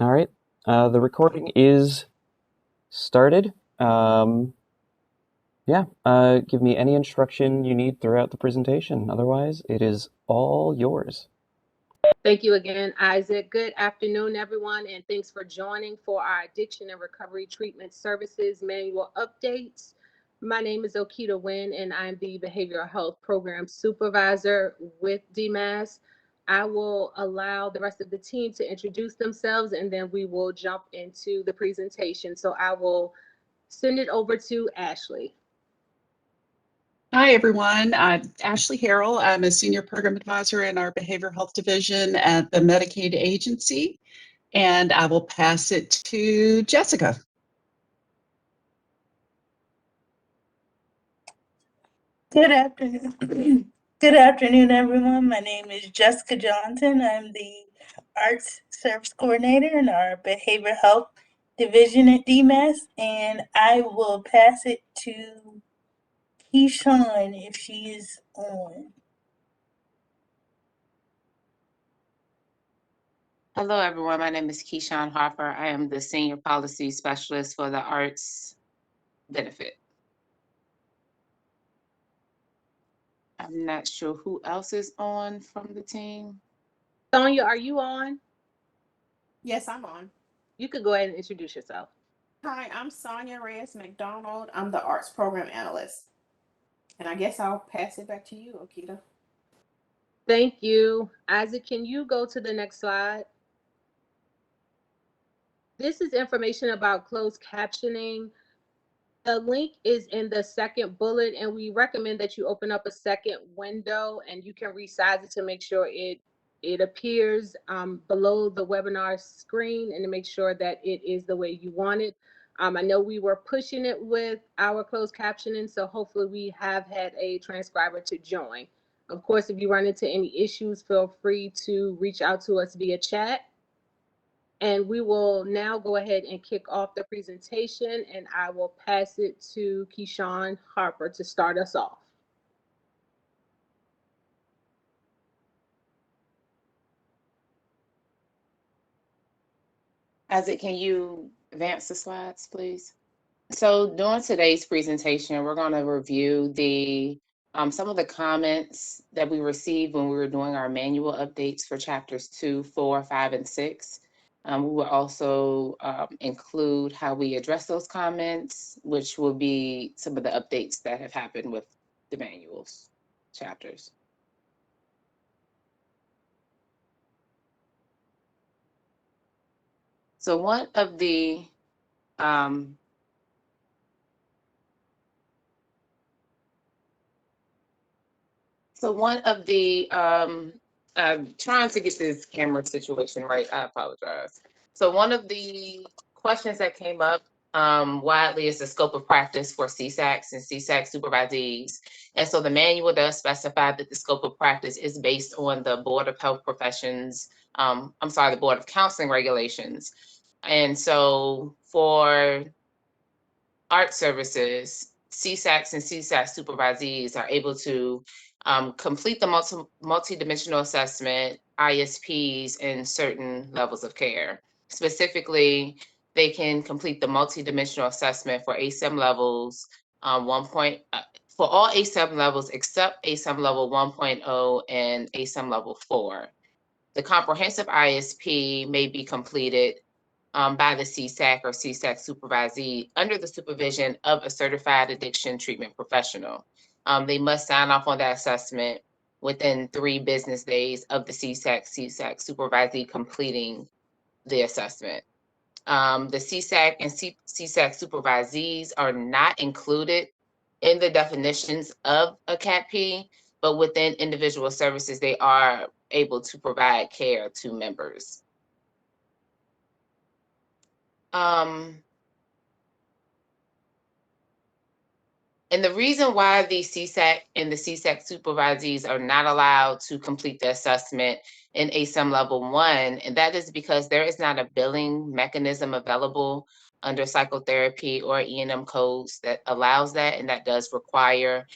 All right. The recording is started. Yeah, give me any instruction you need throughout the presentation. Otherwise, it is all yours. Thank you again, Isaac. Good afternoon, everyone, and thanks for joining for our Addiction and Recovery Treatment Services Manual Updates. My name is Okita Wynn, and I'm the Behavioral Health Program Supervisor with DMAS. I will allow the rest of the team to introduce themselves, and then we will jump into the presentation. So I will send it over to Ashley. Hi, everyone. I'm Ashley Harrell. I'm a senior program advisor in our behavioral health division at the Medicaid agency, and I will pass it to Jessica. Good afternoon. Good afternoon, everyone. My name is Jessica Johnson. I'm the Arts Service Coordinator in our Behavioral Health Division at DMAS, and I will pass it to Keyshawn if she is on. Hello, everyone. My name is Keyshawn Harper. I am the Senior Policy Specialist for the Arts Benefit. I'm not sure who else is on from the team. Sonia, are you on? Yes, I'm on. You could go ahead and introduce yourself. Hi, I'm Sonia Reyes McDonald. I'm the Arts Program Analyst. And I guess I'll pass it back to you, Okita. Thank you. Isaac, can you go to the next slide? This is information about closed captioning. The link is in the second bullet, and we recommend that you open up a second window and you can resize it to make sure it appears below the webinar screen and to make sure that it is the way you want it. I know we were pushing it with our closed captioning, so hopefully we have had a transcriber to join. Of course, if you run into any issues, feel free to reach out to us via chat. And we will now go ahead and kick off the presentation, and I will pass it to Keyshawn Harper to start us off. Isaac, can you advance the slides, please? So during today's presentation, we're going to review some of the comments that we received when we were doing our manual updates for chapters 2, 4, 5, and 6. We will also include how we address those comments, which will be some of the updates that have happened with the manuals chapters. So one of the I'm trying to get this camera situation right. I apologize. So one of the questions that came up widely is the scope of practice for CSACs and CSAC supervisees. And so the manual does specify that the scope of practice is based on the Board of Health Professions, the Board of Counseling regulations. And so for art services, CSACs and CSAC supervisees are able to complete the multidimensional assessment, ISPs, in certain levels of care. Specifically, they can complete the multidimensional assessment for ASEM levels for all ASEM levels except ASEM level 1.0 and ASEM level 4. The comprehensive ISP may be completed by the CSAC or CSAC supervisee under the supervision of a certified addiction treatment professional. They must sign off on that assessment within 3 business days of the CSAC supervisee completing the assessment. The CSAC and CSAC supervisees are not included in the definitions of a CAT-P, but within individual services, they are able to provide care to members. And the reason why the CSAC and the CSAC supervisees are not allowed to complete the assessment in ASEM level 1, and that is because there is not a billing mechanism available under psychotherapy or E&M codes that allows that, and that does require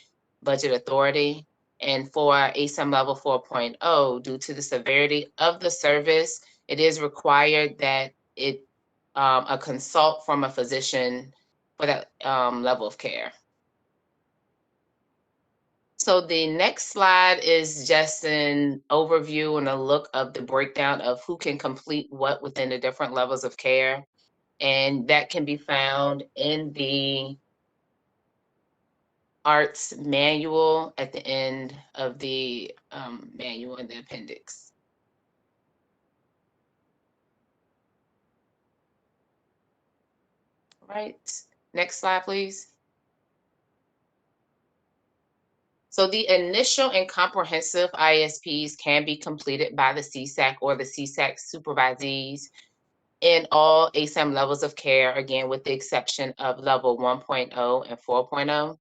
budget authority. And for ASEM level 4.0, due to the severity of the service, it is required that a consult from a physician for that level of care. So the next slide is just an overview and a look of the breakdown of who can complete what within the different levels of care. And that can be found in the arts manual at the end of the manual in the appendix. Right, next slide, please. So the initial and comprehensive ISPs can be completed by the CSAC or the CSAC supervisees in all ASAM levels of care, again, with the exception of level 1.0 and 4.0.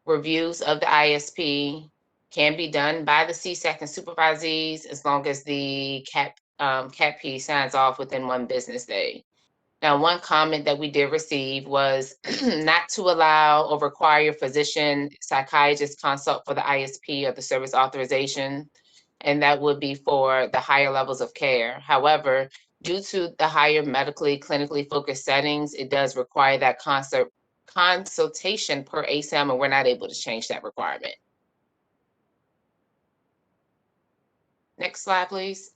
Reviews of the ISP can be done by the CSAC and supervisees as long as the CAP-P signs off within 1 business day. Now, one comment that we did receive was not to allow or require physician psychiatrist consult for the ISP or the service authorization, and that would be for the higher levels of care. However, due to the higher medically, clinically focused settings, it does require that consultation per ASAM, and we're not able to change that requirement. Next slide, please.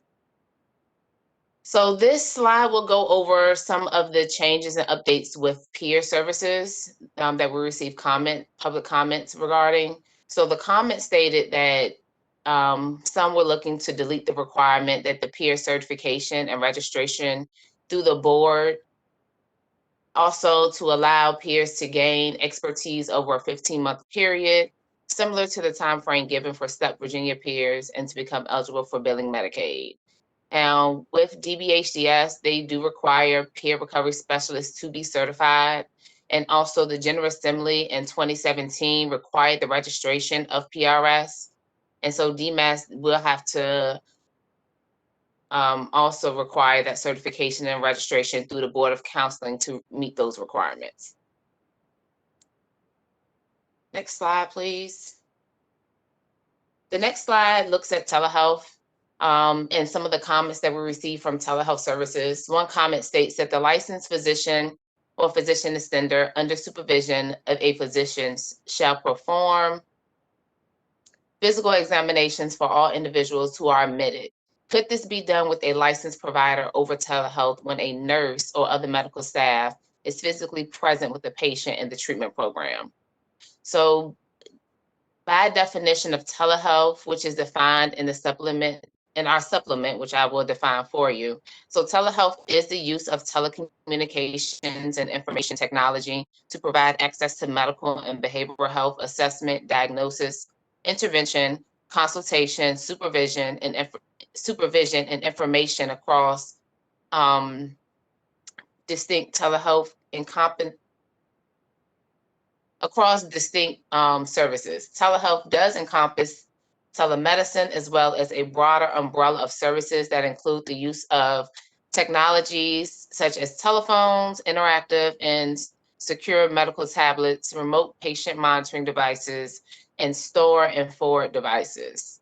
So this slide will go over some of the changes and updates with peer services that we received public comments regarding. So the comment stated that some were looking to delete the requirement that the peer certification and registration through the board, also to allow peers to gain expertise over a 15-month period, similar to the time frame given for STEP Virginia peers, and to become eligible for billing Medicaid. Now, with DBHDS, they do require peer recovery specialists to be certified. And also the General Assembly in 2017 required the registration of PRS. And so DMAS will have to also require that certification and registration through the Board of Counseling to meet those requirements. Next slide, please. The next slide looks at telehealth. And some of the comments that we received from telehealth services. One comment states that the licensed physician or physician extender under supervision of a physician shall perform physical examinations for all individuals who are admitted. Could this be done with a licensed provider over telehealth when a nurse or other medical staff is physically present with the patient in the treatment program? So by definition of telehealth, which is defined in the supplement, in our supplement, which I will define for you. So telehealth is the use of telecommunications and information technology to provide access to medical and behavioral health assessment, diagnosis, intervention, consultation, supervision, and information across distinct telehealth across distinct services. Telehealth does encompass telemedicine as well as a broader umbrella of services that include the use of technologies such as telephones, interactive and secure medical tablets, remote patient monitoring devices, and store and forward devices.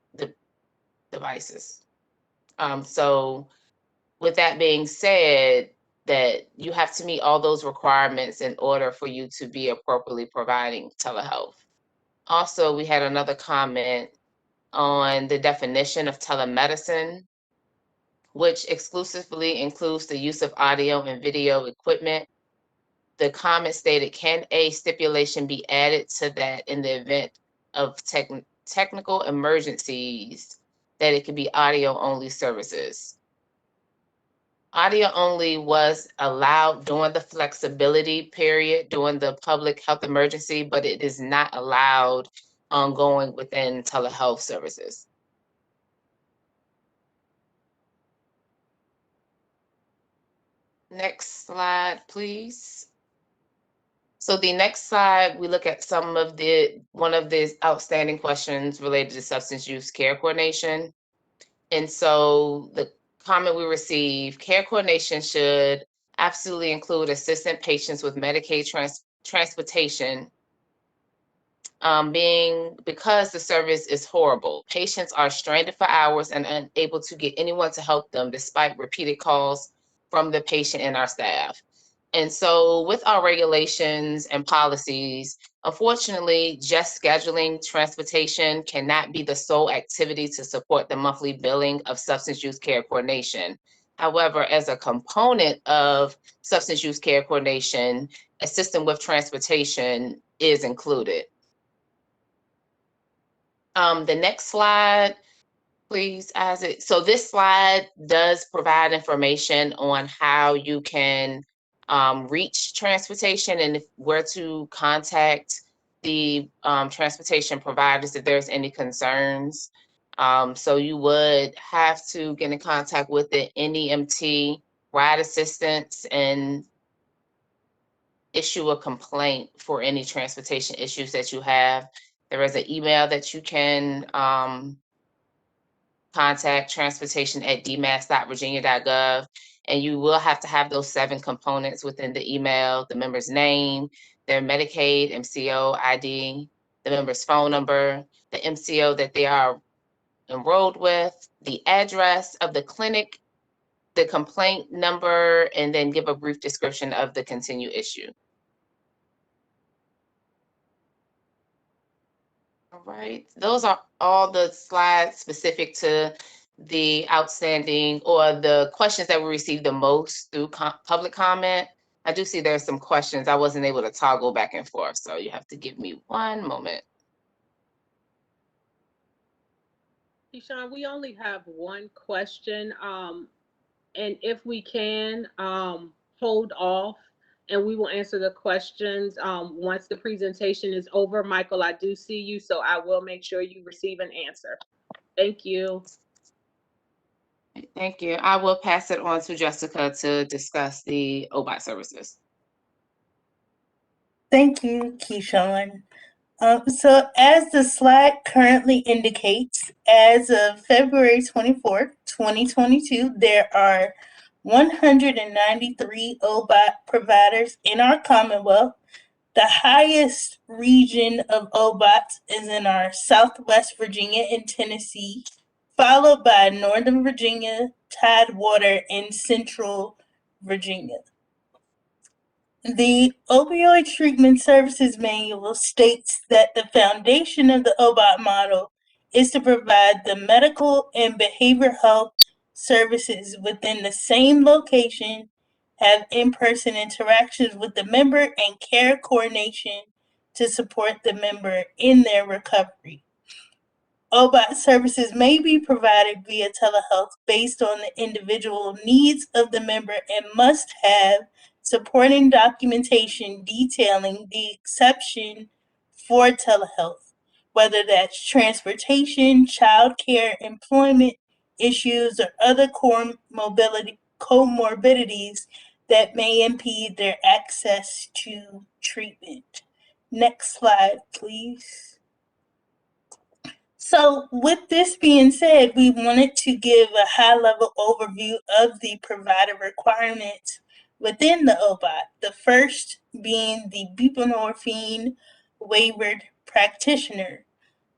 So with that being said, that you have to meet all those requirements in order for you to be appropriately providing telehealth. Also, we had another comment on the definition of telemedicine, which exclusively includes the use of audio and video equipment. The comment stated, can a stipulation be added to that in the event of technical emergencies that it could be audio only services? Audio only was allowed during the flexibility period, during the public health emergency, but it is not allowed ongoing within telehealth services. Next slide, please. So the next slide, we look at one of the outstanding questions related to substance use care coordination. And so the comment we received, care coordination should absolutely include assistant patients with Medicaid transportation, because the service is horrible. Patients are stranded for hours and unable to get anyone to help them despite repeated calls from the patient and our staff. And so with our regulations and policies, unfortunately, just scheduling transportation cannot be the sole activity to support the monthly billing of substance use care coordination. However, as a component of substance use care coordination, assisting with transportation is included. The next slide, please, Isaac. So this slide does provide information on how you can reach transportation and where to contact the transportation providers if there's any concerns. So you would have to get in contact with the NEMT ride assistance and issue a complaint for any transportation issues that you have. There is an email that you can contact transportation@dmas.virginia.gov, and you will have to have those 7 components within the email: the member's name, their Medicaid MCO ID, the member's phone number, the MCO that they are enrolled with, the address of the clinic, the complaint number, and then give a brief description of the continued issue. All right, those are all the slides specific to the outstanding or the questions that we received the most through public comment. I do see there's some questions. I wasn't able to toggle back and forth, so you have to give me one moment. Keyshawn, we only have one question, and if we can, hold off, and we will answer the questions once the presentation is over. Michael, I do see you, so I will make sure you receive an answer. Thank you. Thank you. I will pass it on to Jessica to discuss the OBOT services. Thank you, Keyshawn. So as the slide currently indicates, as of February 24th, 2022, there are 193 OBOT providers in our Commonwealth. The highest region of OBOTs is in our Southwest Virginia and Tennessee, followed by Northern Virginia, Tidewater, and Central Virginia. The Opioid Treatment Services Manual states that the foundation of the OBOT model is to provide the medical and behavioral health services within the same location, have in-person interactions with the member, and care coordination to support the member in their recovery. OBOT services may be provided via telehealth based on the individual needs of the member and must have supporting documentation detailing the exception for telehealth, whether that's transportation, childcare, employment issues, or other comorbidities that may impede their access to treatment. Next slide, please. So with this being said, we wanted to give a high-level overview of the provider requirements within the OBOT. The first being the buprenorphine waivered practitioner,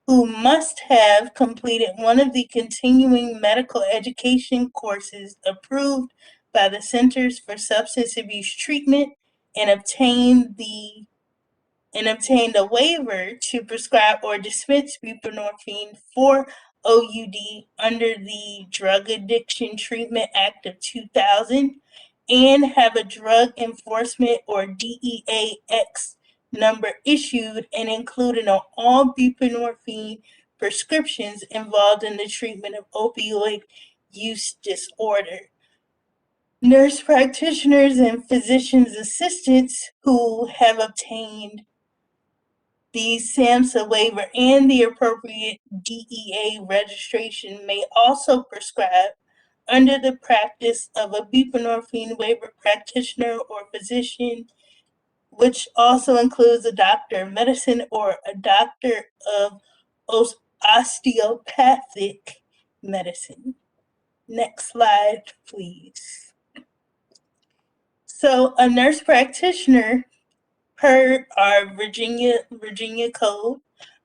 who must have completed one of the continuing medical education courses approved by the Centers for Substance Abuse Treatment and obtained a waiver to prescribe or dispense buprenorphine for OUD under the Drug Addiction Treatment Act of 2000 and have a drug enforcement or DEA-X number issued and included on all buprenorphine prescriptions involved in the treatment of opioid use disorder. Nurse practitioners and physician's assistants who have obtained the SAMHSA waiver and the appropriate DEA registration may also prescribe under the practice of a buprenorphine waiver practitioner or physician, which also includes a doctor of medicine or a doctor of osteopathic medicine. Next slide, please. So a nurse practitioner, per our Virginia code,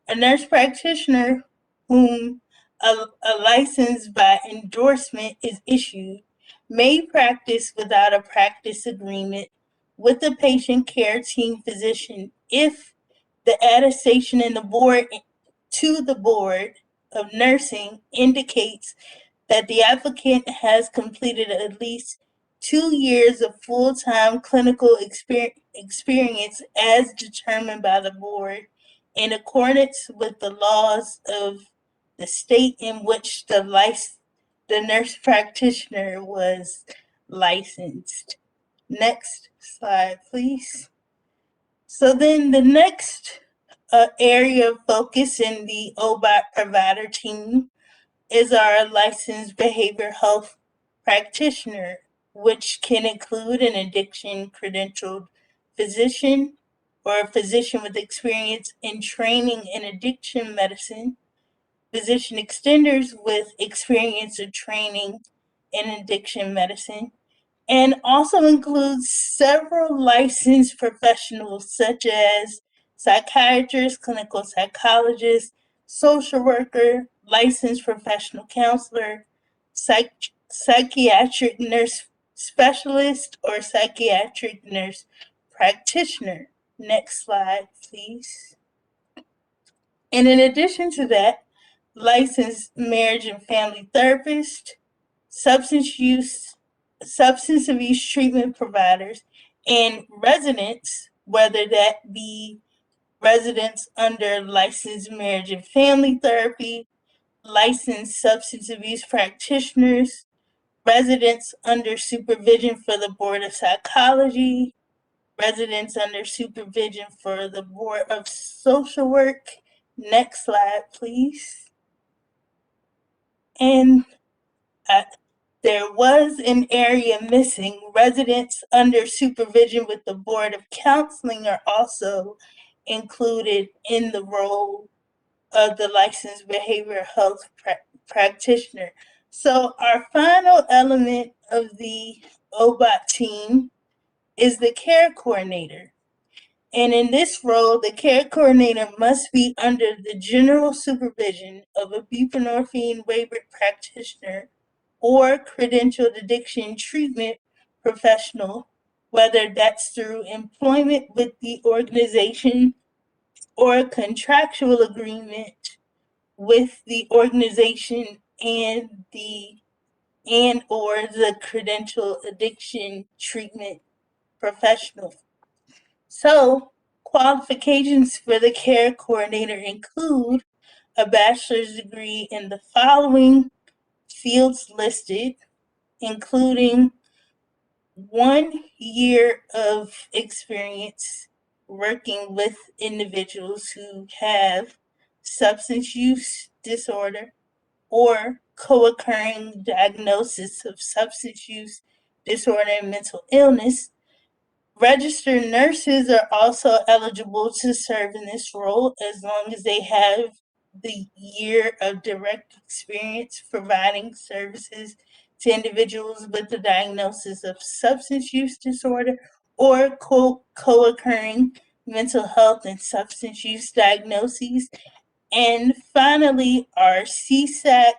a nurse practitioner whom a license by endorsement is issued may practice without a practice agreement with the patient care team physician if the attestation in the board to the Board of Nursing indicates that the applicant has completed at least 2 years of full-time clinical experience as determined by the board in accordance with the laws of the state in which the nurse practitioner was licensed. Next slide, please. So then the next area of focus in the OBOT provider team is our licensed behavioral health practitioner, which can include an addiction credentialed physician or a physician with experience in training in addiction medicine, physician extenders with experience of training in addiction medicine, and also includes several licensed professionals such as psychiatrists, clinical psychologists, social worker, licensed professional counselor, psychiatric nurse specialist, or psychiatric nurse practitioner. Next slide, please. And in addition to that, licensed marriage and family therapist, substance abuse treatment providers, and residents, whether that be residents under licensed marriage and family therapy, licensed substance abuse practitioners, residents under supervision for the Board of Psychology, residents under supervision for the Board of Social Work. Next slide, please. And there was an area missing. Residents under supervision with the Board of Counseling are also included in the role of the licensed behavioral health practitioner. So our final element of the OBOT team is the care coordinator. And in this role, the care coordinator must be under the general supervision of a buprenorphine waiver practitioner or credentialed addiction treatment professional, whether that's through employment with the organization or a contractual agreement with the organization and or the credentialed addiction treatment professional. So, qualifications for the care coordinator include a bachelor's degree in the following fields listed, including 1 year of experience working with individuals who have substance use disorder or co-occurring diagnosis of substance use disorder and mental illness. Registered nurses are also eligible to serve in this role as long as they have the year of direct experience providing services to individuals with the diagnosis of substance use disorder or co-occurring mental health and substance use diagnoses. And finally, our CSAC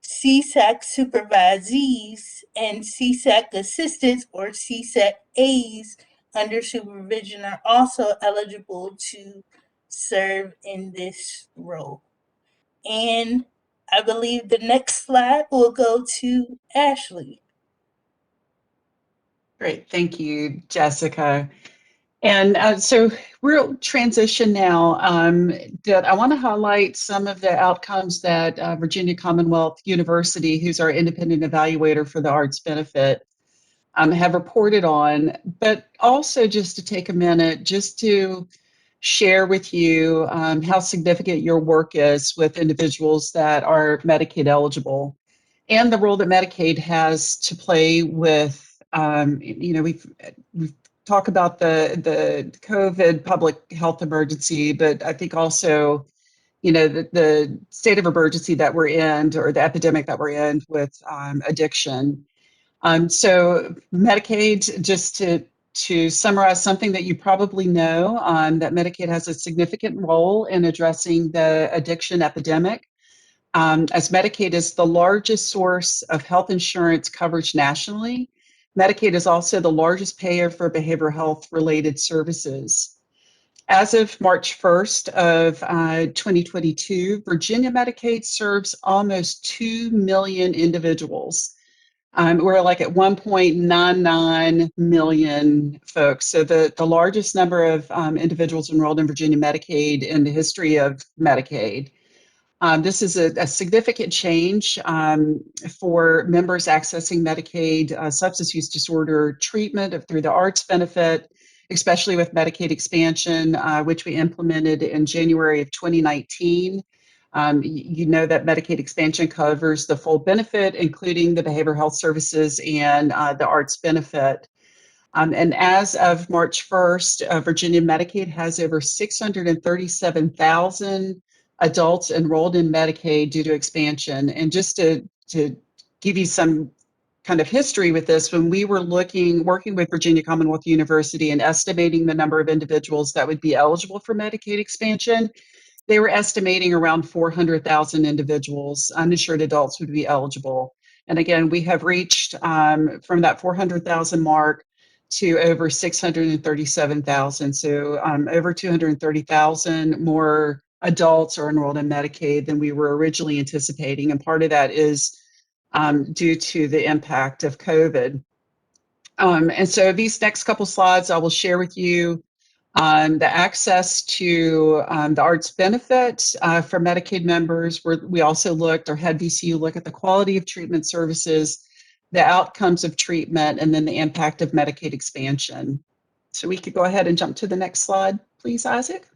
supervisees and CSAC assistants or CSAC A's under supervision are also eligible to serve in this role. And I believe the next slide will go to Ashley. Great, thank you, Jessica. And so we'll transition now. That I want to highlight some of the outcomes that Virginia Commonwealth University, who's our independent evaluator for the arts benefit, have reported on, but also just to take a minute just to share with you how significant your work is with individuals that are Medicaid eligible and the role that Medicaid has to play with, we've talk about the COVID public health emergency, but I think also, the state of emergency that we're in, or the epidemic that we're in with addiction. So Medicaid, just to summarize something that you probably know, that Medicaid has a significant role in addressing the addiction epidemic. As Medicaid is the largest source of health insurance coverage nationally, Medicaid is also the largest payer for behavioral health related services. As of March 1st of 2022, Virginia Medicaid serves almost 2 million individuals. We're like at 1.99 million folks. So the largest number of individuals enrolled in Virginia Medicaid in the history of Medicaid. This is a significant change for members accessing Medicaid substance use disorder treatment through the arts benefit, especially with Medicaid expansion, which we implemented in January of 2019. You know that Medicaid expansion covers the full benefit, including the behavioral health services and the arts benefit. And as of March 1st, Virginia Medicaid has over 637,000 adults enrolled in Medicaid due to expansion. And just to give you some kind of history with this, when we were working with Virginia Commonwealth University and estimating the number of individuals that would be eligible for Medicaid expansion, they were estimating around 400,000 individuals, uninsured adults, would be eligible. And again, we have reached from that 400,000 mark to over 637,000. So over 230,000 more adults are enrolled in Medicaid than we were originally anticipating. And part of that is due to the impact of COVID. And so these next couple slides, I will share with you the access to the arts benefit for Medicaid members. We also looked, or had VCU look at the quality of treatment services, the outcomes of treatment, and then the impact of Medicaid expansion. So we could go ahead and jump to the next slide, please, Isaac.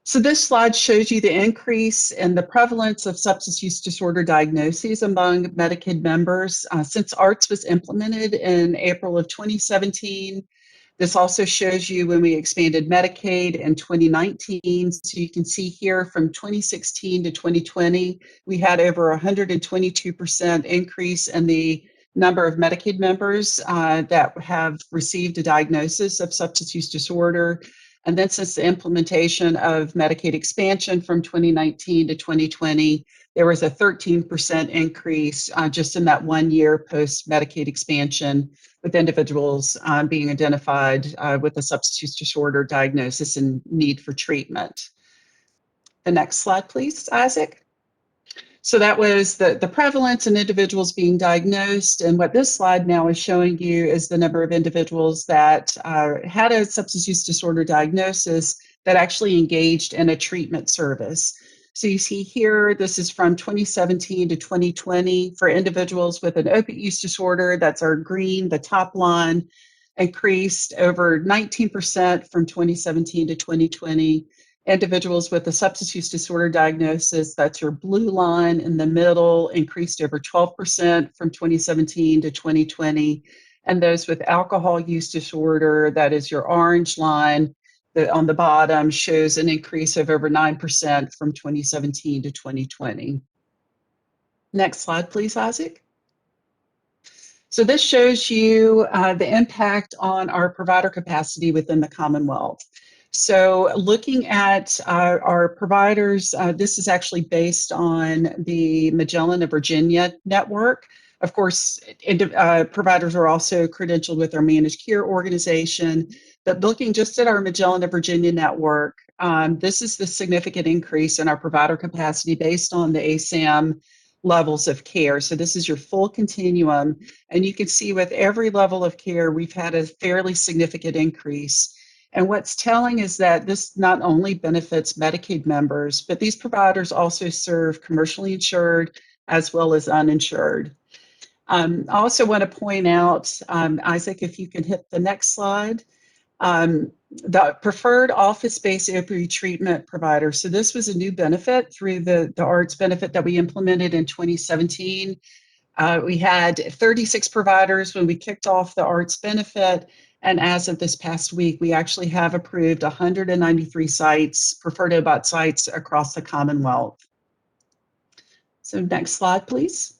So this slide shows you the increase in the prevalence of substance use disorder diagnoses among Medicaid members since ARTS was implemented in April of 2017. This also shows you when we expanded Medicaid in 2019. So you can see here from 2016 to 2020, we had over 122% increase in the number of Medicaid members that have received a diagnosis of substance use disorder. And then since the implementation of Medicaid expansion from 2019 to 2020, there was a 13% increase just in that 1 year post Medicaid expansion, with individuals being identified with a substance use disorder diagnosis and need for treatment. The next slide, please, Isaac. So that was the prevalence in individuals being diagnosed. And what this slide now is showing you is the number of individuals that had a substance use disorder diagnosis that actually engaged in a treatment service. So you see here, this is from 2017 to 2020 for individuals with an opiate use disorder. That's our green, the top line, increased over 19% from 2017 to 2020. Individuals with a substance use disorder diagnosis, that's your blue line in the middle, increased over 12% from 2017 to 2020. And those with alcohol use disorder, that is your orange line, that on the bottom shows an increase of over 9% from 2017 to 2020. Next slide, please, Isaac. So this shows you the impact on our provider capacity within the Commonwealth. So looking at our providers, this is actually based on the Magellan of Virginia network. Of course, providers are also credentialed with our managed care organization, but looking just at our Magellan of Virginia network, this is the significant increase in our provider capacity based on the ASAM levels of care. So this is your full continuum, and you can see with every level of care, we've had a fairly significant increase. And what's telling is that this not only benefits Medicaid members, but these providers also serve commercially insured as well as uninsured. I also want to point out, Isaac, if you can hit the next slide, the preferred office-based opioid treatment provider. So this was a new benefit through the ARTS benefit that we implemented in 2017. We had 36 providers when we kicked off the ARTS benefit. And as of this past week, we actually have approved 193 sites, preferred OBOT sites across the Commonwealth. So next slide, please.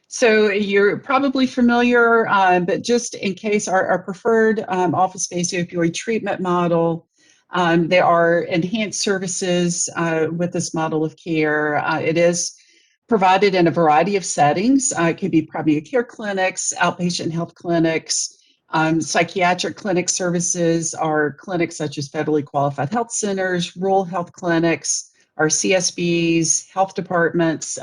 So you're probably familiar, but just in case, our preferred office-based opioid treatment model There are enhanced services with this model of care. It is provided in a variety of settings. It could be primary care clinics, outpatient health clinics, psychiatric clinic services, are clinics such as federally qualified health centers, rural health clinics, our CSBs, health departments,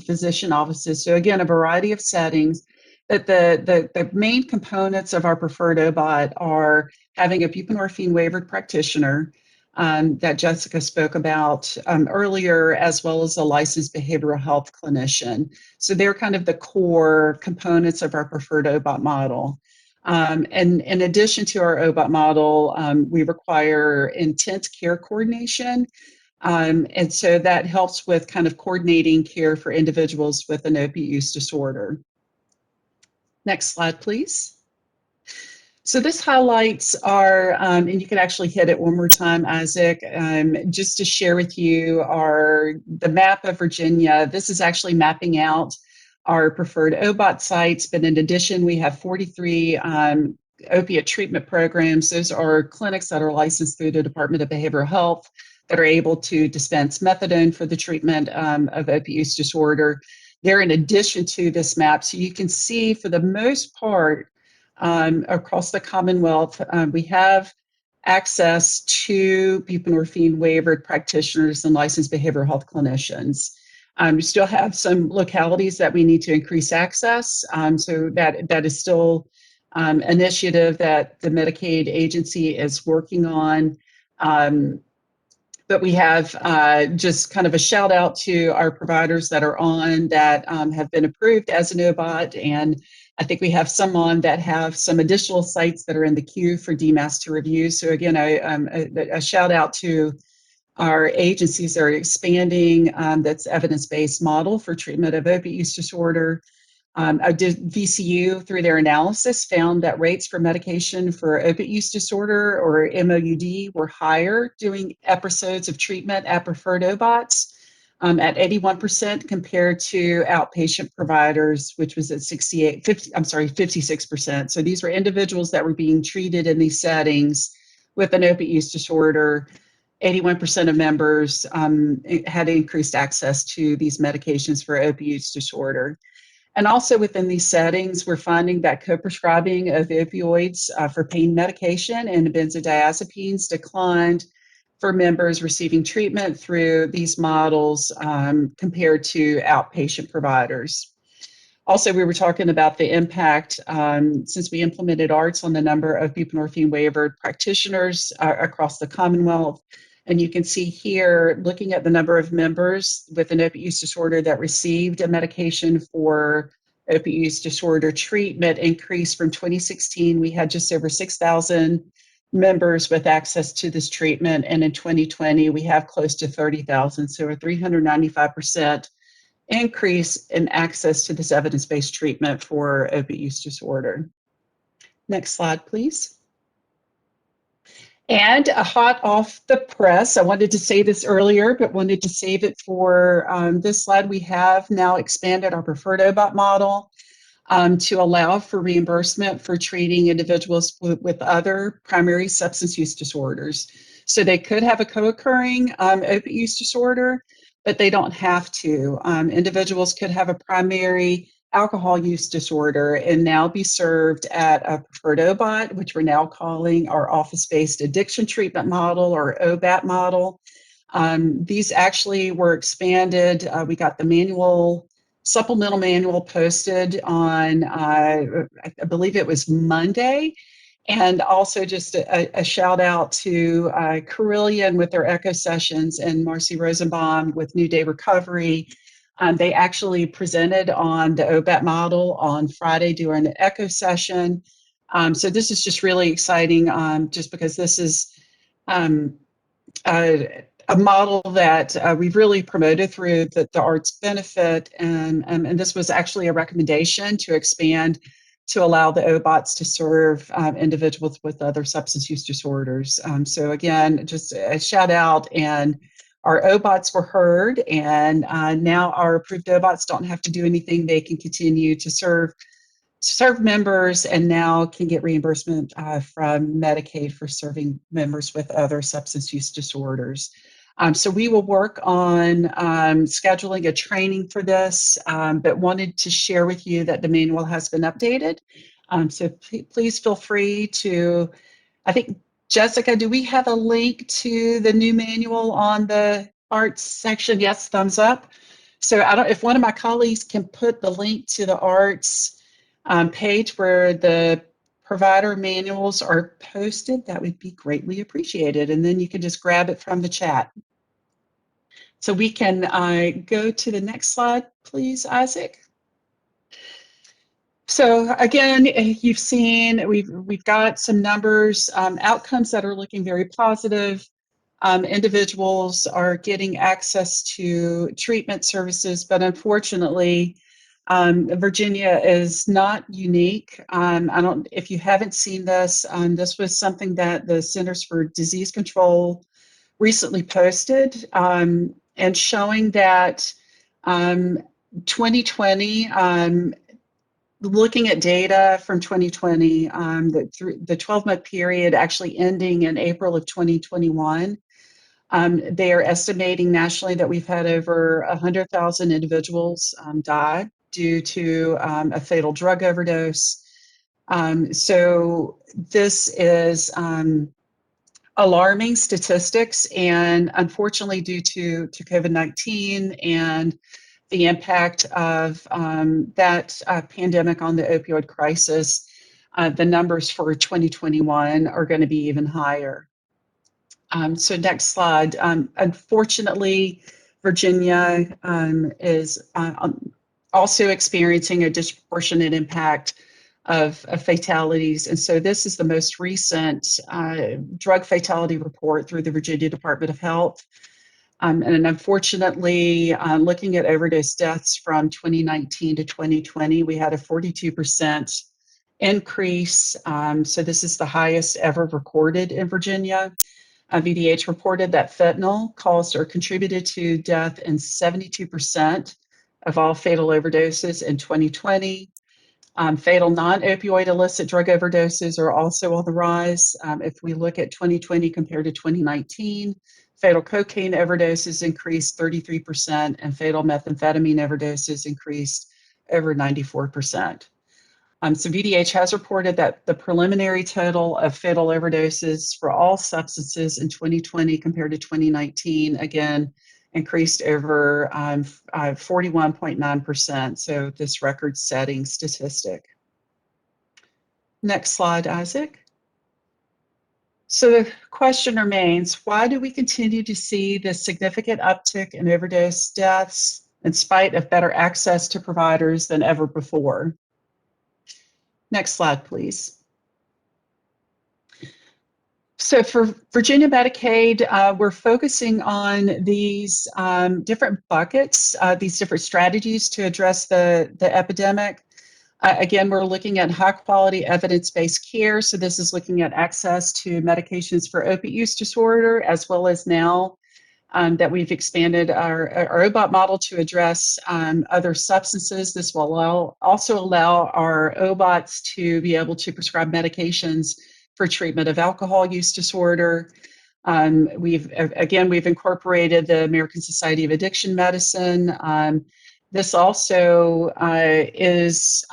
physician offices. So again, a variety of settings. But the main components of our preferred OBOT are having a buprenorphine waivered practitioner that Jessica spoke about earlier, as well as a licensed behavioral health clinician. So they're kind of the core components of our preferred OBOT model. And in addition to our OBOT model, we require intent care coordination. And so that helps with kind of coordinating care for individuals with an opiate use disorder. Next slide, please. So this highlights our, and you can actually hit it one more time, Isaac, just to share with you the map of Virginia. This is actually mapping out our preferred OBOT sites, but in addition, we have 43 opiate treatment programs. Those are clinics that are licensed through the Department of Behavioral Health that are able to dispense methadone for the treatment of opiate use disorder. They're in addition to this map, so you can see for the most part, across the Commonwealth, we have access to buprenorphine waivered practitioners and licensed behavioral health clinicians. We still have some localities that we need to increase access, so that is still an initiative that the Medicaid agency is working on. But we have just kind of a shout out to our providers that are on that have been approved as an OBOT, and I think we have some on that have some additional sites that are in the queue for DMAS to review. So again, a shout out to our agencies that are expanding that's evidence-based model for treatment of opiate use disorder. VCU, through their analysis, found that rates for medication for opiate use disorder, or MOUD, were higher during episodes of treatment at preferred OBOTs at 81% compared to outpatient providers, which was at 56%. So these were individuals that were being treated in these settings with an opiate use disorder. 81% of members had increased access to these medications for opiate use disorder. And also within these settings, we're finding that co-prescribing of opioids for pain medication and benzodiazepines declined for members receiving treatment through these models compared to outpatient providers. Also, we were talking about the impact since we implemented ARTS on the number of buprenorphine waivered practitioners across the Commonwealth. And you can see here, looking at the number of members with an opiate use disorder that received a medication for opiate use disorder treatment increased from 2016. We had just over 6,000 members with access to this treatment. And in 2020, we have close to 30,000. So a 395% increase in access to this evidence-based treatment for opiate use disorder. Next slide, please. And hot off the press, I wanted to say this earlier, but wanted to save it for this slide. We have now expanded our preferred OBOT model to allow for reimbursement for treating individuals with other primary substance use disorders. So they could have a co-occurring opiate use disorder, but they don't have to. Individuals could have a primary alcohol use disorder and now be served at a preferred OBOT, which we're now calling our office-based addiction treatment model, or OBAT model. These actually were expanded. We got the supplemental manual posted on, I believe it was Monday. And also just a shout out to Carillion with their ECHO sessions and Marcy Rosenbaum with New Day Recovery. They actually presented on the OBAT model on Friday during an ECHO session. So this is just really exciting just because this is a model that we've really promoted through the ARTS benefit. And this was actually a recommendation to expand to allow the OBOTs to serve individuals with other substance use disorders. So again, just a shout out, and our OBOTs were heard, and now our approved OBOTs don't have to do anything. They can continue to serve serve members and now can get reimbursement from Medicaid for serving members with other substance use disorders. So we will work on scheduling a training for this, but wanted to share with you that the manual has been updated. So please feel free to, I think, Jessica, do we have a link to the new manual on the arts section? Yes, thumbs up. So I don't, if one of my colleagues can put the link to the arts page where the provider manuals are posted, that would be greatly appreciated. And then you can just grab it from the chat. So we can go to the next slide, please, Isaac. So again, you've seen we've got some numbers, outcomes that are looking very positive. Individuals are getting access to treatment services, but unfortunately, Virginia is not unique. I don't, if you haven't seen this, this was something that the Centers for Disease Control recently posted, and showing that 2020, looking at data from 2020, the 12-month period actually ending in April of 2021, they are estimating nationally that we've had over 100,000 individuals die due to a fatal drug overdose. So this is alarming statistics, and unfortunately, due to COVID-19 and the impact of that pandemic on the opioid crisis, the numbers for 2021 are going to be even higher. So next slide. Unfortunately, Virginia is also experiencing a disproportionate impact of fatalities. And so this is the most recent drug fatality report through the Virginia Department of Health. And unfortunately, looking at overdose deaths from 2019 to 2020, we had a 42% increase. So this is the highest ever recorded in Virginia. VDH reported that fentanyl caused or contributed to death in 72% of all fatal overdoses in 2020. Fatal non-opioid illicit drug overdoses are also on the rise. If we look at 2020 compared to 2019, fatal cocaine overdoses increased 33%, and fatal methamphetamine overdoses increased over 94%. So VDH has reported that the preliminary total of fatal overdoses for all substances in 2020 compared to 2019, again, increased over 41.9%. So this record-setting statistic. Next slide, Isaac. So the question remains, why do we continue to see this significant uptick in overdose deaths in spite of better access to providers than ever before? Next slide, please. So for Virginia Medicaid, we're focusing on these different buckets, these different strategies to address the epidemic. Again, we're looking at high quality evidence-based care. So this is looking at access to medications for opiate use disorder, as well as now that we've expanded our OBOT model to address other substances. This will also allow our OBOTs to be able to prescribe medications for treatment of alcohol use disorder. We've incorporated the American Society of Addiction Medicine. This also is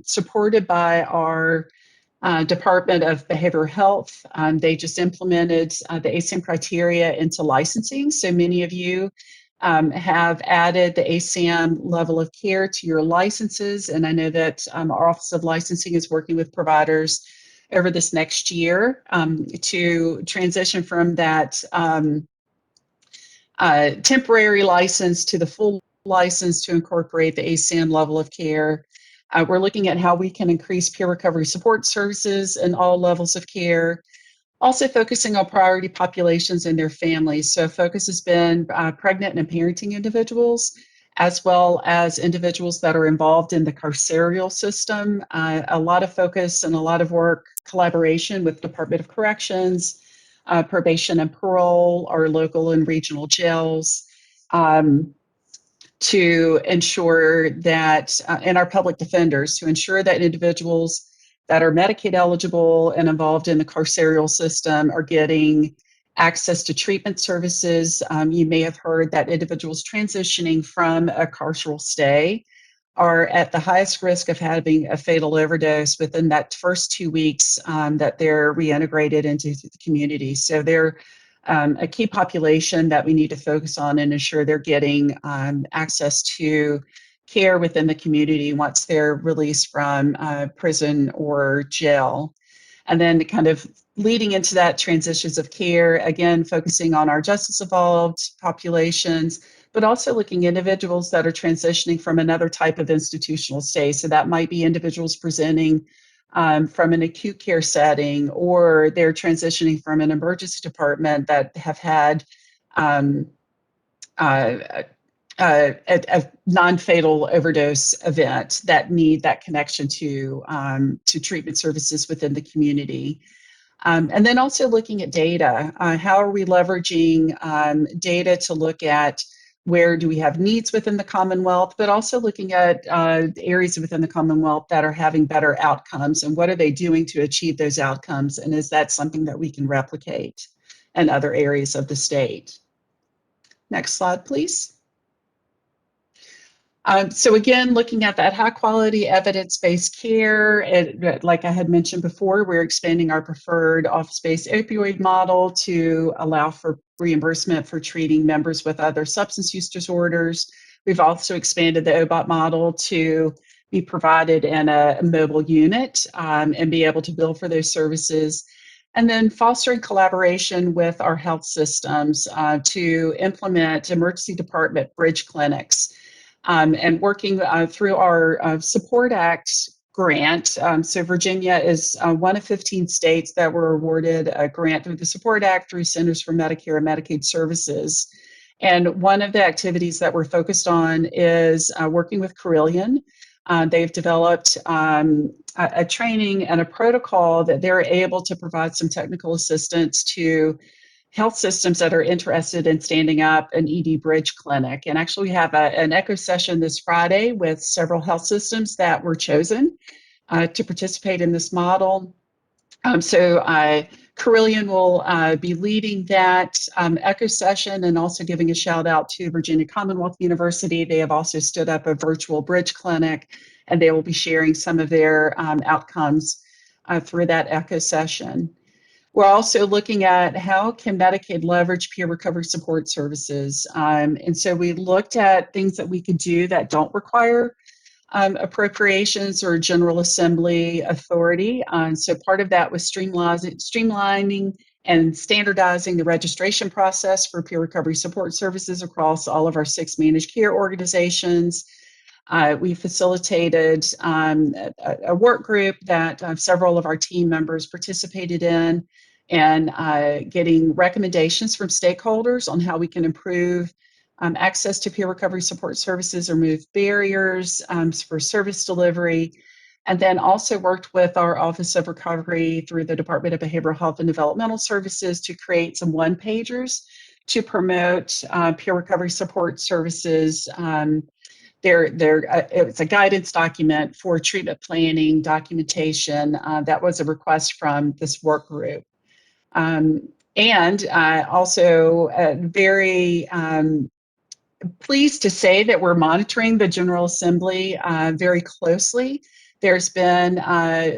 supported by our Department of Behavioral Health. They just implemented the ASAM criteria into licensing. So many of you have added the ASAM level of care to your licenses. And I know that our Office of Licensing is working with providers over this next year to transition from that temporary license to the full license to incorporate the ASAM level of care. We're looking at how we can increase peer recovery support services in all levels of care, also focusing on priority populations and their families. So focus has been pregnant and parenting individuals, as well as individuals that are involved in the carceral system. A lot of focus and a lot of work, collaboration with Department of Corrections, probation and parole, our local and regional jails. to ensure that, and our public defenders, to ensure that individuals that are Medicaid eligible and involved in the carceral system are getting access to treatment services. You may have heard that individuals transitioning from a carceral stay are at the highest risk of having a fatal overdose within that first 2 weeks that they're reintegrated into the community. So they're a key population that we need to focus on and ensure they're getting access to care within the community once they're released from prison or jail. And then kind of leading into that transitions of care, again, focusing on our justice evolved populations, but also looking at individuals that are transitioning from another type of institutional stay. So that might be individuals presenting from an acute care setting, or they're transitioning from an emergency department that have had a non-fatal overdose event that need that connection to treatment services within the community. And then also looking at data. How are we leveraging data to look at where do we have needs within the Commonwealth, but also looking at areas within the Commonwealth that are having better outcomes, and what are they doing to achieve those outcomes, and is that something that we can replicate in other areas of the state? Next slide, please. So again, looking at that high quality evidence-based care, like I had mentioned before, we're expanding our preferred office-based opioid model to allow for reimbursement for treating members with other substance use disorders. We've also expanded the OBOT model to be provided in a mobile unit and be able to bill for those services. And then fostering collaboration with our health systems to implement emergency department bridge clinics. And working through our Support Act grant. So Virginia is one of 15 states that were awarded a grant through the Support Act through Centers for Medicare and Medicaid Services. And one of the activities that we're focused on is working with Carillion. They've developed a training and a protocol that they're able to provide some technical assistance to health systems that are interested in standing up an ED bridge clinic. And actually we have an echo session this Friday with several health systems that were chosen to participate in this model. So Carillion will be leading that echo session, and also giving a shout out to Virginia Commonwealth University. They have also stood up a virtual bridge clinic, and they will be sharing some of their outcomes through that echo session. We're also looking at how can Medicaid leverage peer recovery support services. And so we looked at things that we could do that don't require appropriations or General Assembly authority. So part of that was streamlining and standardizing the registration process for peer recovery support services across all of our 6 managed care organizations. We facilitated a work group that several of our team members participated in, and getting recommendations from stakeholders on how we can improve access to peer recovery support services, or remove barriers for service delivery. And then also worked with our Office of Recovery through the Department of Behavioral Health and Developmental Services to create some one-pagers to promote peer recovery support services. It's a guidance document for treatment planning documentation. That was a request from this work group. And also very pleased to say that we're monitoring the General Assembly very closely. There's been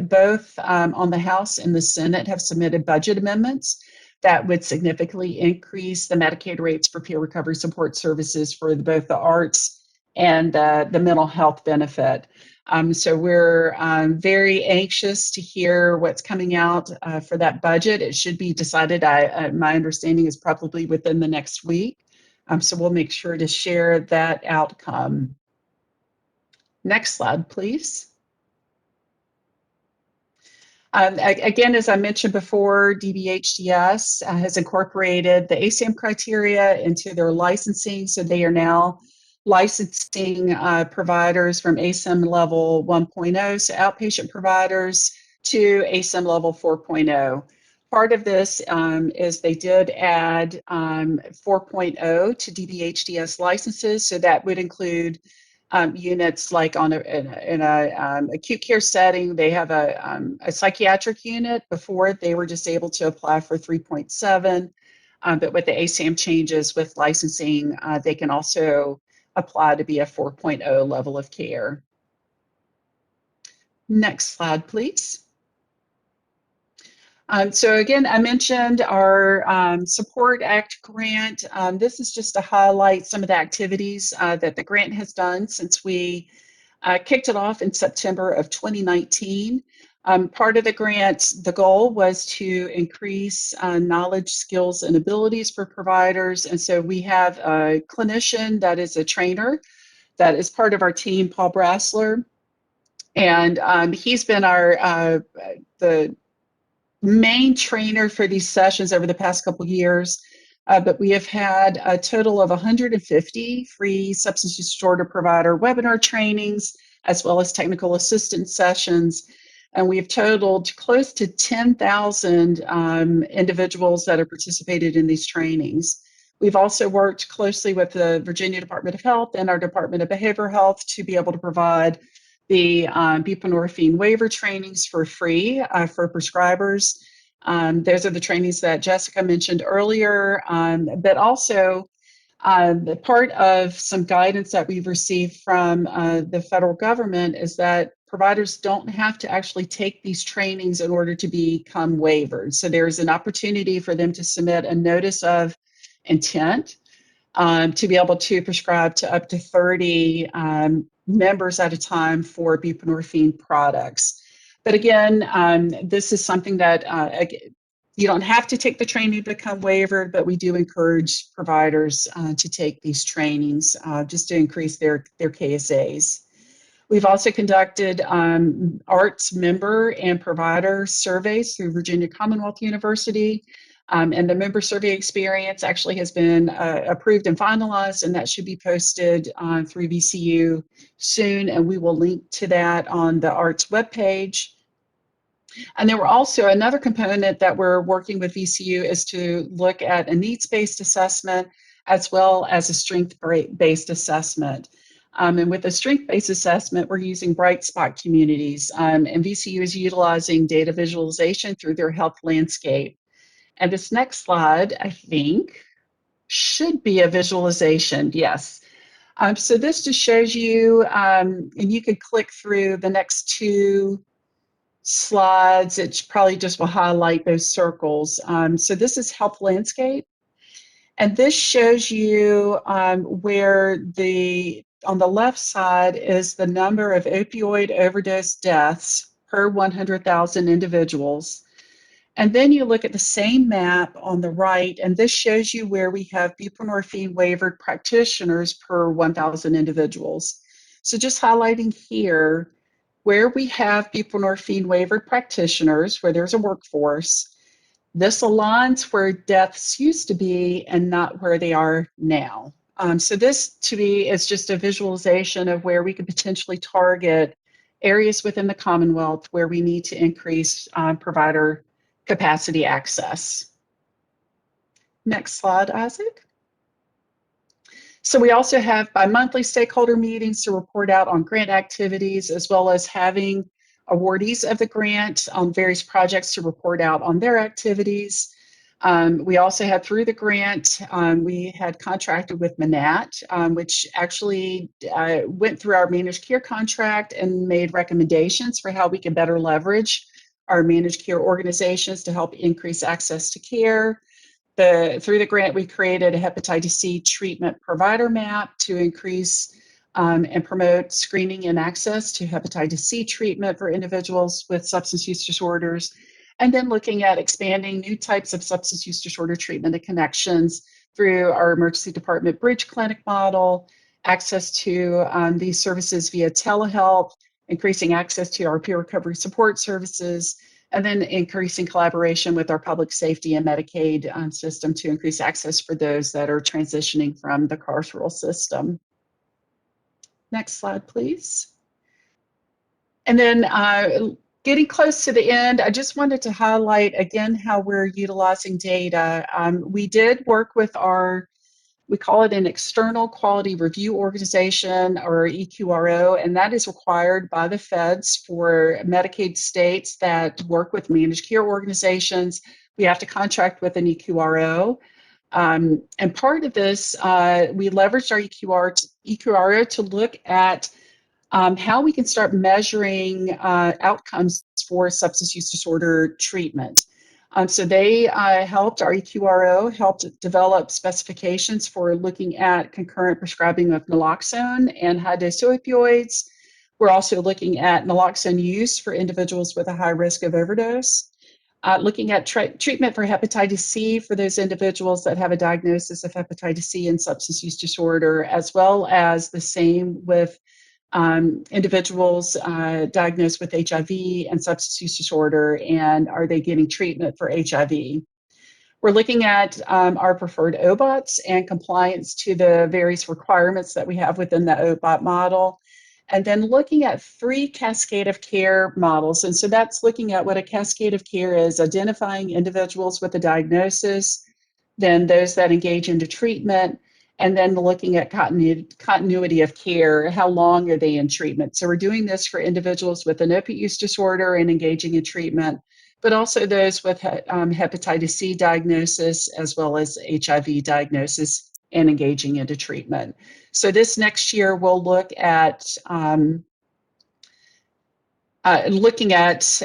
both on the House and the Senate have submitted budget amendments that would significantly increase the Medicaid rates for peer recovery support services for both the arts and the mental health benefit. So we're very anxious to hear what's coming out for that budget. It should be decided, my understanding is probably within the next week. So we'll make sure to share that outcome. Next slide, please. Again, as I mentioned before, DBHDS has incorporated the ASAM criteria into their licensing. So they are now licensing providers from ASAM level 1.0, so outpatient providers, to ASAM level 4.0. part of this is they did add 4.0 to DBHDS licenses. So that would include units like in a acute care setting. They have a psychiatric unit. Before, they were just able to apply for 3.7. But with the ASAM changes with licensing, they can also apply to be a 4.0 level of care. Next slide, please. So again, I mentioned our Support Act grant. This is just to highlight some of the activities that the grant has done since we kicked it off in September of 2019. Part of the grant, the goal was to increase knowledge, skills, and abilities for providers. And so we have a clinician that is a trainer that is part of our team, Paul Brassler. And he's been the main trainer for these sessions over the past couple of years. But we have had a total of 150 free substance use disorder provider webinar trainings, as well as technical assistance sessions. And we've totaled close to 10,000 individuals that have participated in these trainings. We've also worked closely with the Virginia Department of Health and our Department of Behavioral Health to be able to provide the buprenorphine waiver trainings for free for prescribers. Those are the trainings that Jessica mentioned earlier, but also part of some guidance that we've received from the federal government is that providers don't have to actually take these trainings in order to become waivered. So there's an opportunity for them to submit a notice of intent to be able to prescribe to up to 30 members at a time for buprenorphine products. But again, this is something that you don't have to take the training to become waivered, but we do encourage providers to take these trainings just to increase their KSAs. We've also conducted ARTS member and provider surveys through Virginia Commonwealth University. And the member survey experience actually has been approved and finalized, and that should be posted through VCU soon. And we will link to that on the ARTS webpage. And there were also another component that we're working with VCU is to look at a needs-based assessment as well as a strength-based assessment. And with the strength-based assessment, we're using Bright Spot communities, and VCU is utilizing data visualization through their health landscape. And this next slide, I think, should be a visualization. Yes. So this just shows you, and you can click through the next two slides. It probably just will highlight those circles. So this is health landscape. And this shows you where on the left side is the number of opioid overdose deaths per 100,000 individuals. And then you look at the same map on the right, and this shows you where we have buprenorphine waivered practitioners per 1,000 individuals. So just highlighting here, where we have buprenorphine waivered practitioners, where there's a workforce, this aligns where deaths used to be and not where they are now. So this, to me, is just a visualization of where we could potentially target areas within the Commonwealth where we need to increase provider capacity access. Next slide, Isaac. So we also have bi-monthly stakeholder meetings to report out on grant activities, as well as having awardees of the grant on various projects to report out on their activities. We also had, through the grant, we had contracted with Manat, which actually went through our managed care contract and made recommendations for how we can better leverage our managed care organizations to help increase access to care. Through the grant, we created a hepatitis C treatment provider map to increase and promote screening and access to hepatitis C treatment for individuals with substance use disorders. And then looking at expanding new types of substance use disorder treatment and connections through our emergency department bridge clinic model, access to these services via telehealth, increasing access to our peer recovery support services, and then increasing collaboration with our public safety and Medicaid system to increase access for those that are transitioning from the carceral system. Next slide, please. And then getting close to the end, I just wanted to highlight again how we're utilizing data. We did work with we call it an external quality review organization, or EQRO, and that is required by the feds for Medicaid states that work with managed care organizations. We have to contract with an EQRO. And part of this, we leveraged our EQRO to look at how we can start measuring outcomes for substance use disorder treatment. So they helped, our EQRO helped develop specifications for looking at concurrent prescribing of naloxone and high-dose opioids. We're also looking at naloxone use for individuals with a high risk of overdose. Looking at treatment for hepatitis C for those individuals that have a diagnosis of hepatitis C and substance use disorder, as well as the same with individuals diagnosed with HIV and substance use disorder, and are they getting treatment for HIV? We're looking at our preferred OBOTs and compliance to the various requirements that we have within the OBOT model. And then looking at 3 cascade of care models. And so that's looking at what a cascade of care is: identifying individuals with a diagnosis, then those that engage into treatment, and then looking at continuity of care. How long are they in treatment? So we're doing this for individuals with an opiate use disorder and engaging in treatment, but also those with hepatitis C diagnosis, as well as HIV diagnosis and engaging into treatment. So this next year, we'll look at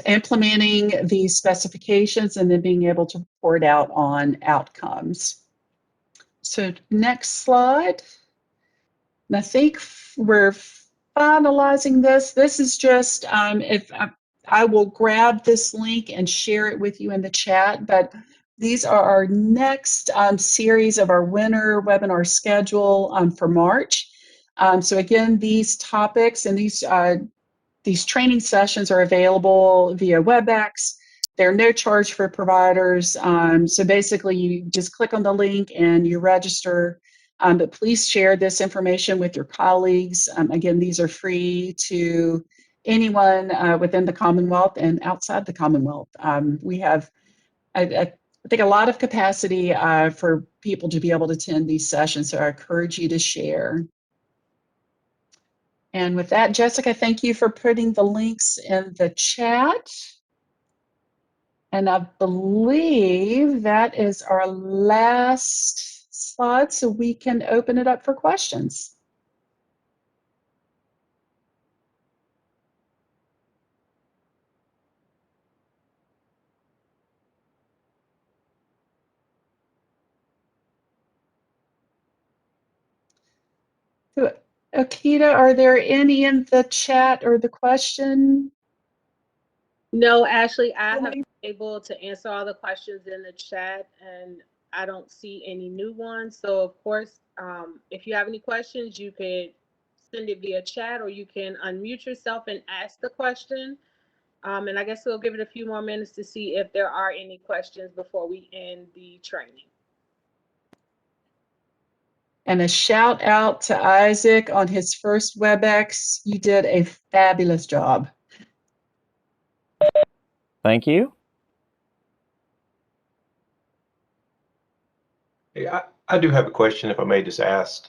implementing these specifications and then being able to report out on outcomes. So next slide. And I think we're finalizing this. This is just, if I will grab this link and share it with you in the chat, but these are our next series of our winter webinar schedule for March. So again, these topics and these training sessions are available via WebEx. They're no charge for providers. So basically, you just click on the link and you register. But please share this information with your colleagues. Again, these are free to anyone within the Commonwealth and outside the Commonwealth. We have, I think, a lot of capacity for people to be able to attend these sessions, so I encourage you to share. And with that, Jessica, thank you for putting the links in the chat. And I believe that is our last slide, so we can open it up for questions. So, Akita, are there any in the chat or the question? No, Ashley, I have been able to answer all the questions in the chat, and I don't see any new ones. So, of course, if you have any questions, you could send it via chat, or you can unmute yourself and ask the question. And I guess we'll give it a few more minutes to see if there are any questions before we end the training. And a shout out to Isaac on his first WebEx. You did a fabulous job. Thank you. Hey, I do have a question, if I may just ask.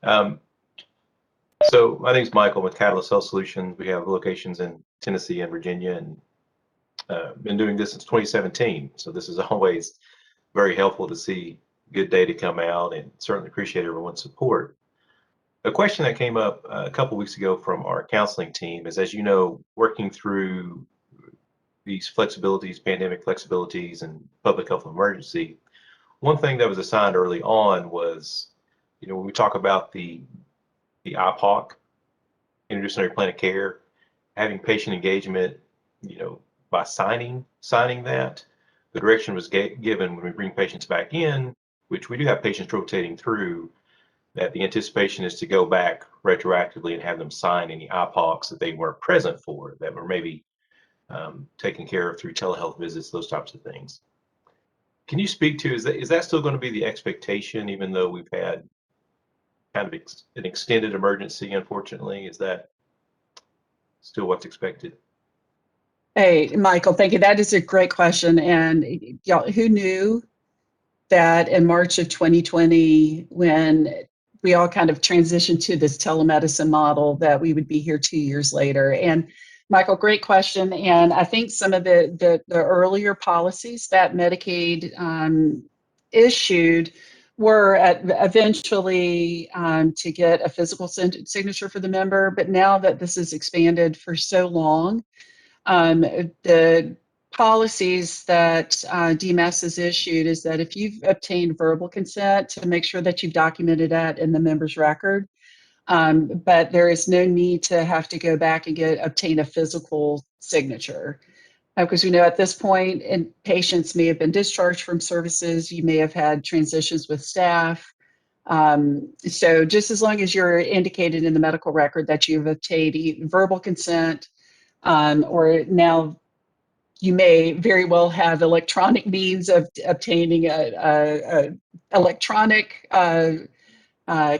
So my name's Michael with Catalyst Health Solutions. We have locations in Tennessee and Virginia, and been doing this since 2017. So this is always very helpful to see good data come out, and certainly appreciate everyone's support. A question that came up a couple weeks ago from our counseling team is, as you know, working through these flexibilities, pandemic flexibilities, and public health emergency, one thing that was assigned early on was, when we talk about the IPOC, interdisciplinary plan of care, having patient engagement, by signing that, the direction was given when we bring patients back in, which we do have patients rotating through, that the anticipation is to go back retroactively and have them sign any IPOCs that they weren't present for, that were maybe taken care of through telehealth visits, those types of things. Can you speak to, is that still going to be the expectation, even though we've had kind of an extended emergency, unfortunately? Is that still what's expected? Hey, Michael, thank you. That is a great question. And y'all, who knew that in March of 2020, when we all kind of transitioned to this telemedicine model, that we would be here 2 years later? And Michael, great question. And I think some of the earlier policies that Medicaid issued were eventually to get a physical signature for the member. But now that this is expanded for so long, the policies that DMS has issued is that if you've obtained verbal consent, to make sure that you've documented that in the member's record. But there is no need to have to go back and obtain a physical signature. Because we know at this point, and patients may have been discharged from services, you may have had transitions with staff. So just as long as you're indicated in the medical record that you've obtained verbal consent, or now you may very well have electronic means of obtaining a electronic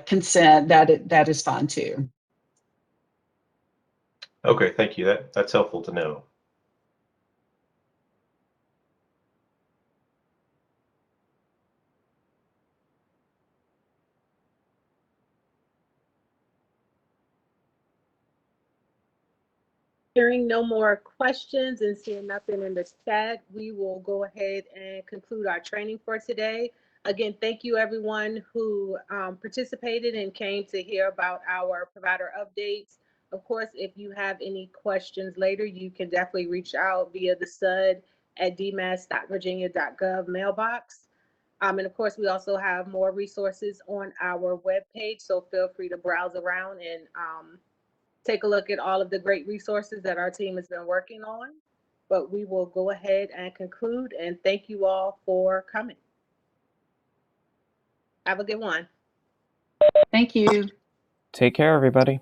consent, that is fine too. Okay, thank you. That's helpful to know. Hearing no more questions and seeing nothing in the chat, we will go ahead and conclude our training for today. Again, thank you everyone who participated and came to hear about our provider updates. Of course, if you have any questions later, you can definitely reach out via the sud@dmas.virginia.gov mailbox. And of course, we also have more resources on our webpage, so feel free to browse around and take a look at all of the great resources that our team has been working on. But we will go ahead and conclude, and thank you all for coming. Have a good one. Thank you. Take care, everybody.